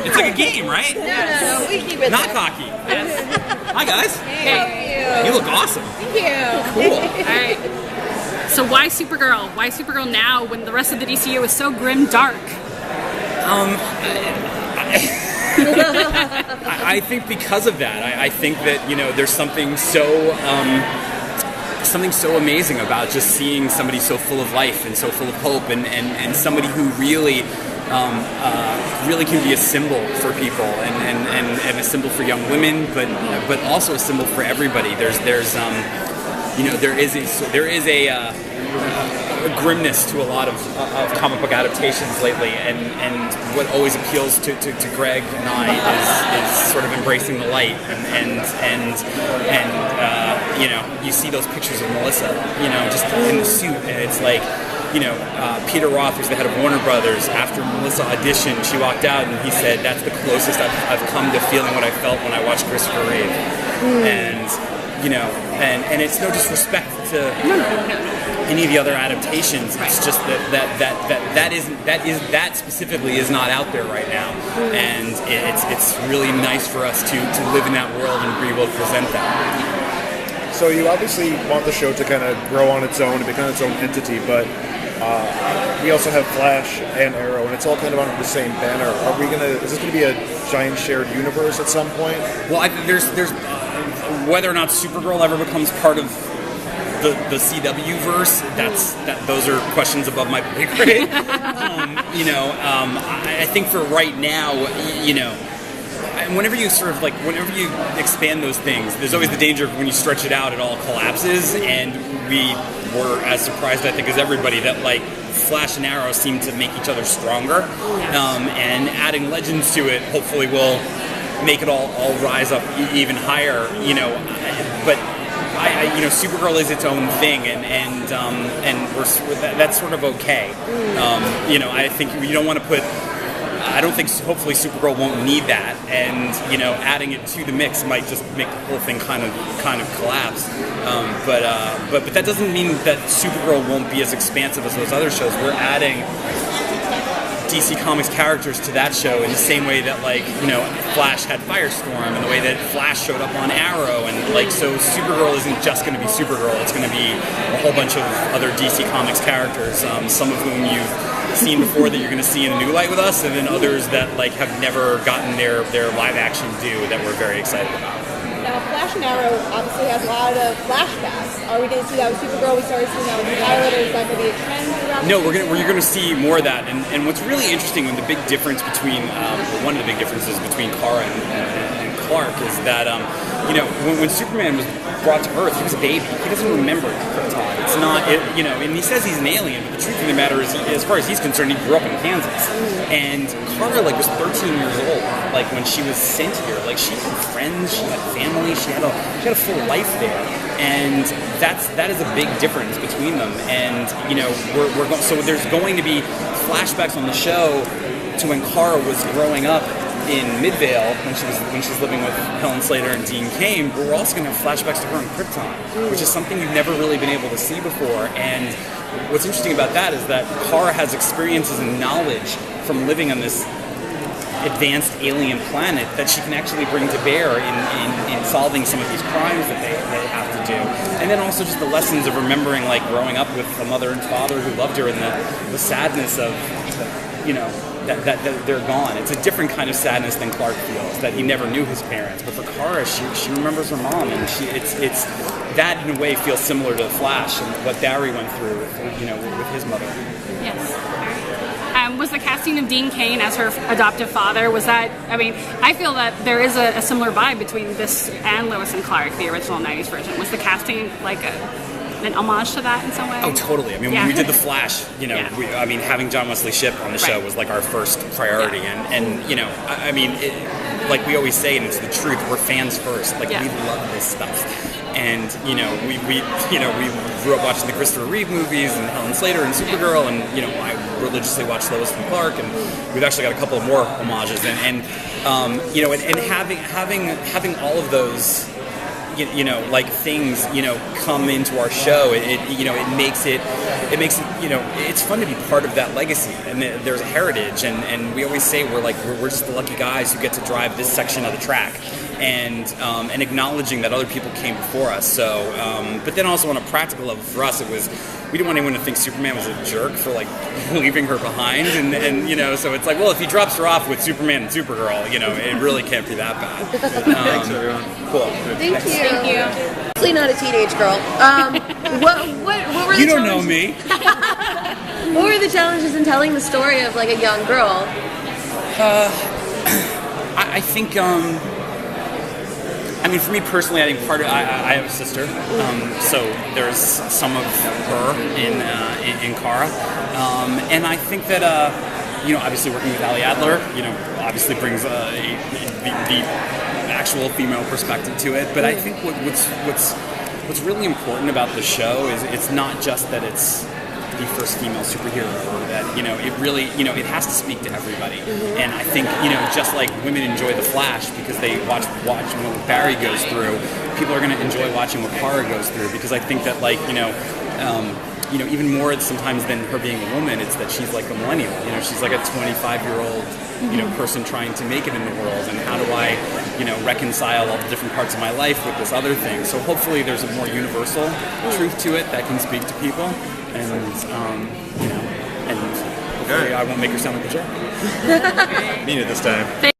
It's like a game, right? No, we keep it. Not cocky. Hi guys. Hey. You look awesome. Thank you. Cool. All right. So why Supergirl? Why Supergirl now when the rest of the DCU is so grim dark? I think because of that, I think that there's something so amazing about just seeing somebody so full of life and so full of hope, and somebody who really can be a symbol for people and a symbol for young women, but also a symbol for everybody. There is a grimness to a lot of comic book adaptations lately, and what always appeals to Greg and I is sort of embracing the light, and you see those pictures of Melissa, just in the suit, and it's like, Peter Roth, who's the head of Warner Brothers, after Melissa auditioned, she walked out and he said, "That's the closest I've come to feeling what I felt when I watched Christopher Reeve," and it's no disrespect to any of the other adaptations. It's just that specifically is not out there right now, and it's really nice for us to live in that world and be able to present that. So you obviously want the show to kind of grow on its own, to become its own entity, but we also have Flash and Arrow, and it's all kind of under the same banner. Is this gonna be a giant shared universe at some point? Well, there's whether or not Supergirl ever becomes part of the CW verse, those are questions above my pay grade. I think for right now, whenever you expand those things, there's always the danger of when you stretch it out, it all collapses. And we were as surprised, I think, as everybody that Flash and Arrow seem to make each other stronger. And adding Legends to it hopefully will make it all rise up even higher. But Supergirl is its own thing, and that's sort of okay. I think you don't want to put. I don't think. Hopefully, Supergirl won't need that, and adding it to the mix might just make the whole thing kind of collapse. But that doesn't mean that Supergirl won't be as expansive as those other shows. We're adding DC Comics characters to that show in the same way that Flash had Firestorm, and the way that Flash showed up on Arrow, and so Supergirl isn't just going to be Supergirl. It's going to be a whole bunch of other DC Comics characters, some of whom you've seen before that you're going to see in a new light with us, and then others that have never gotten their live action due that we're very excited about. Now, Flash and Arrow obviously has a lot of flashbacks. Are we going to see that with Supergirl? We started seeing that with the pilot, or is that going to be a trend throughout? No, we're going to see more of that. And what's really interesting, and the big difference between one of the big differences between Kara and Clark is that when Superman was brought to Earth, he was a baby. He doesn't remember Krypton. It's not, and he says he's an alien, but the truth of the matter is, as far as he's concerned, he grew up in Kansas. And Kara was 13 years old, when she was sent here. She had friends, she had family, she had a full life there, and that is a big difference between them. And so there's going to be flashbacks on the show to when Kara was growing up in Midvale when she was living with Helen Slater and Dean Cain, but we're also going to have flashbacks to her in Krypton, which is something you've never really been able to see before. And what's interesting about that is that Kara has experiences and knowledge from living on this advanced alien planet that she can actually bring to bear in solving some of these crimes that they have to do. And then also just the lessons of remembering growing up with a mother and father who loved her, and the sadness of that they're gone. It's a different kind of sadness than Clark feels, that he never knew his parents. But for Kara, she remembers her mom, and it's that in a way feels similar to Flash and what Barry went through with his mother. Yes. Was the casting of Dean Cain as her adoptive father, was that, I feel that there is a similar vibe between this and Lois and Clark, the original 90s version. Was the casting an homage to that in some way? Oh, totally. When we did The Flash, having John Wesley Shipp on the show was our first priority. Like we always say, and it's the truth, we're fans first. We love this stuff. And we grew up watching the Christopher Reeve movies and Helen Slater and Supergirl, and I religiously watched Lois and Clark, and we've actually got a couple of more homages, and having all of those like things come into our show. It makes it it's fun to be part of that legacy, and there's a heritage, and we always say we're just the lucky guys who get to drive this section of the track. And acknowledging that other people came before us. So, but then also on a practical level for us, we didn't want anyone to think Superman was a jerk for leaving her behind, and so it's like, well, if he drops her off with Superman and Supergirl, it really can't be that bad. Thanks, everyone. Cool. Thank you. Thank you. Actually, not a teenage girl. What were the You don't know challenges- me. What were the challenges in telling the story of a young girl? I think. For me personally, I think part of I have a sister, so there's some of her in Kara, and I think that obviously working with Ali Adler, obviously brings the actual female perspective to it. But I think what's really important about the show is it's not just that it's the first female superhero, or that it really it has to speak to everybody. And I think just like women enjoy the Flash because they watch what Barry goes through, people are going to enjoy watching what Kara goes through, because I think that even more sometimes than her being a woman, it's that she's like a millennial. She's like a 25-year-old person trying to make it in the world, and how do I reconcile all the different parts of my life with this other thing. So hopefully there's a more universal truth to it that can speak to people, and hopefully I won't make her sound like a jerk. Mean it this time.